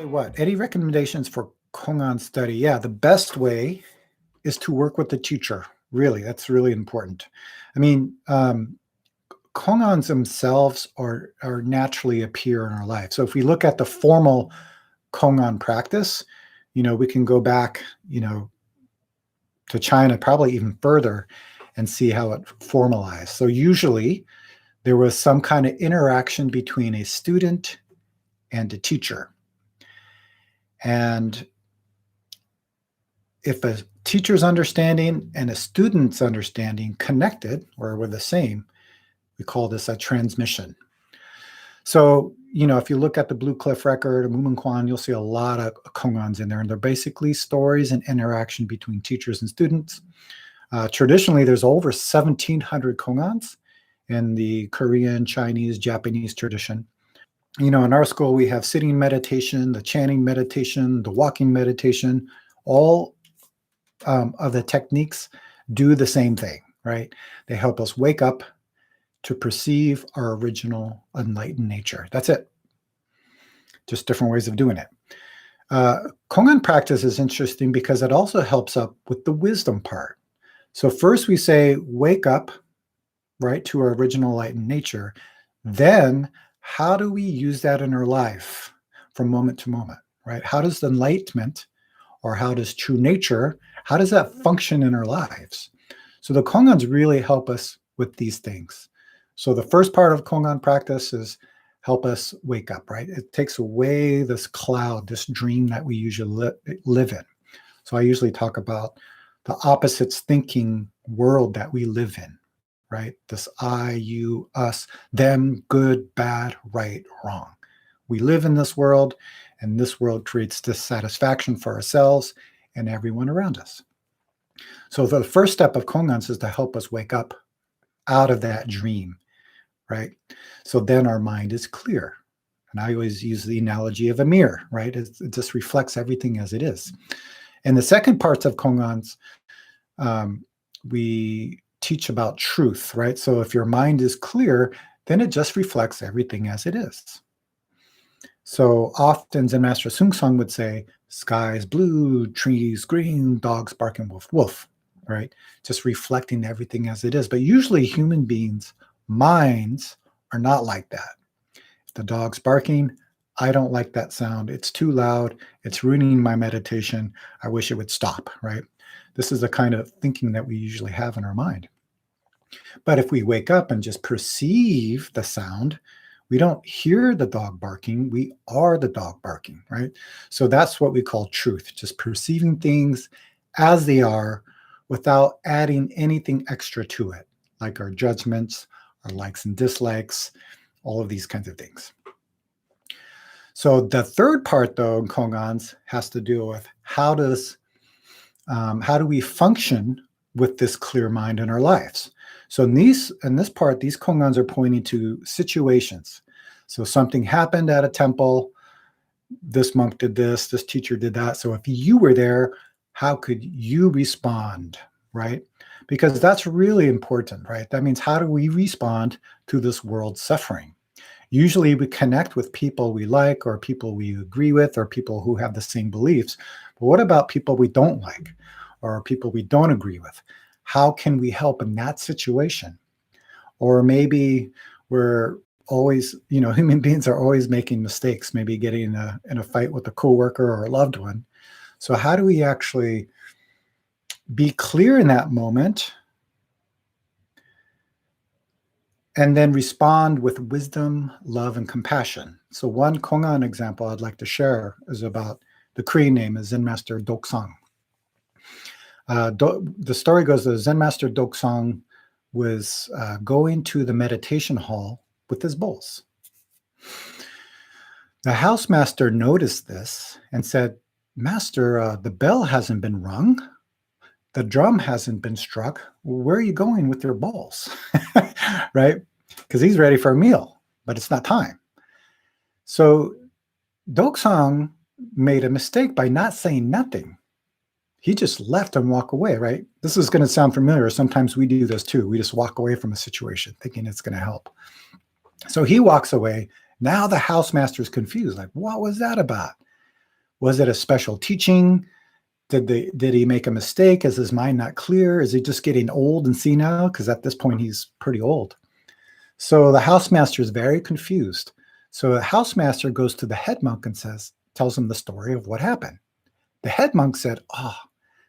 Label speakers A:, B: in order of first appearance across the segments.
A: what? Any recommendations for Koan study? Yeah, the best way is to work with the teacher. Really, that's really important. I mean, Koans themselves are naturally appear in our life. So if we look at the formal Koan practice, we can go back, to China, probably even further, and see how it formalized. So usually there was some kind of interaction between a student and a teacher. And if a teacher's understanding and a student's understanding connected or were the same, we call this a transmission. So, if you look at the Blue Cliff Record, Mumun Quan, you'll see a lot of Koans in there, and they're basically stories and interaction between teachers and students. Traditionally, there's over 1,700 Koans in the Korean, Chinese, Japanese tradition. In our school, we have sitting meditation, the chanting meditation, the walking meditation. All of the techniques do the same thing, right? They help us wake up to perceive our original enlightened nature. That's it. Just different ways of doing it. Koan practice is interesting because it also helps up with the wisdom part. So first we say, wake up, right, to our original enlightened nature. Then how do we use that in our life from moment to moment, right? How does the enlightenment, or how does true nature, how does that function in our lives? So the Koans really help us with these things. So the first part of Koan practice is help us wake up, right? It takes away this cloud, this dream that we usually live in. So I usually talk about the opposites thinking world that we live in, right? This I, you, us, them, good, bad, right, wrong. We live in this world, and this world creates dissatisfaction for ourselves and everyone around us. So the first step of Koans is to help us wake up out of that dream, right? So then our mind is clear. And I always use the analogy of a mirror, right? It just reflects everything as it is. And the second parts of Koans, we teach about truth, right? So if your mind is clear, then it just reflects everything as it is. So often Zen Master Sung Sung would say, skies blue, trees green, dogs barking, woof, woof, right? Just reflecting everything as it is. But usually human beings' minds are not like that. If the dog's barking, I don't like that sound. It's too loud. It's ruining my meditation. I wish it would stop, right? This is the kind of thinking that we usually have in our mind. But if we wake up and just perceive the sound, we don't hear the dog barking, we are the dog barking, right? So that's what we call truth, just perceiving things as they are without adding anything extra to it, like our judgments, our likes and dislikes, all of these kinds of things. So the third part, though, in Koans has to do with how do we function with this clear mind in our lives? So in this part, these Koans are pointing to situations. So something happened at a temple, this monk did this teacher did that. So if you were there, how could you respond, right? Because that's really important, right? That means how do we respond to this world's suffering? Usually we connect with people we like or people we agree with or people who have the same beliefs. But what about people we don't like or people we don't agree with? How can we help in that situation? Or maybe we're always, human beings are always making mistakes, maybe getting in a fight with a coworker or a loved one. So how do we actually be clear in that moment and then respond with wisdom, love, and compassion? So one Koan example I'd like to share is about the Korean name is Zen Master Doksang. The story goes that Zen Master Doksang was going to the meditation hall with his bowls. The housemaster noticed this and said, "Master, the bell hasn't been rung. The drum hasn't been struck. Where are you going with your bowls?" Right? Because he's ready for a meal, but it's not time. So Doksang made a mistake by not saying nothing. He just left and walked away, right? This is going to sound familiar. Sometimes we do this too. We just walk away from a situation thinking it's going to help. So he walks away. Now the housemaster is confused. Like, what was that about? Was it a special teaching? Did he make a mistake? Is his mind not clear? Is he just getting old and senile? Because at this point, he's pretty old. So the housemaster is very confused. So the housemaster goes to the head monk and tells him the story of what happened. The head monk said,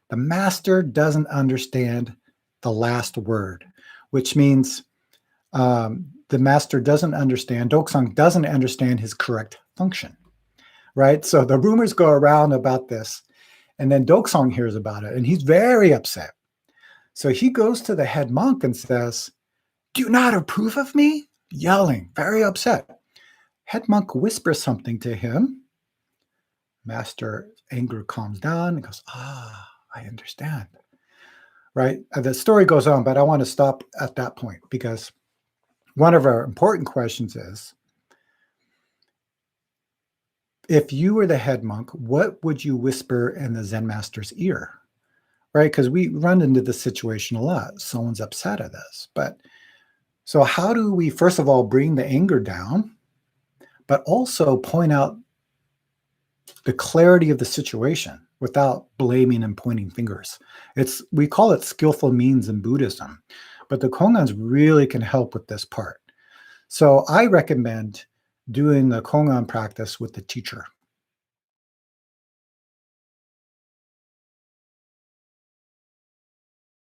A: the master doesn't understand the last word, which means the master doesn't understand, Doksang doesn't understand his correct function, right? So the rumors go around about this, and then Doksang hears about it, and he's very upset. So he goes to the head monk and says, "Do you not approve of me?" Yelling, very upset. Head monk whispers something to him. Master anger calms down and goes, I understand. Right? The story goes on, but I want to stop at that point because one of our important questions is, if you were the head monk, what would you whisper in the Zen master's ear? Right? Because we run into this situation a lot. Someone's upset at us. So how do we, first of all, bring the anger down, but also point out the clarity of the situation without blaming and pointing fingers? We call it skillful means in Buddhism, but the Kongans really can help with this part. So I recommend doing the Kongan practice with the teacher.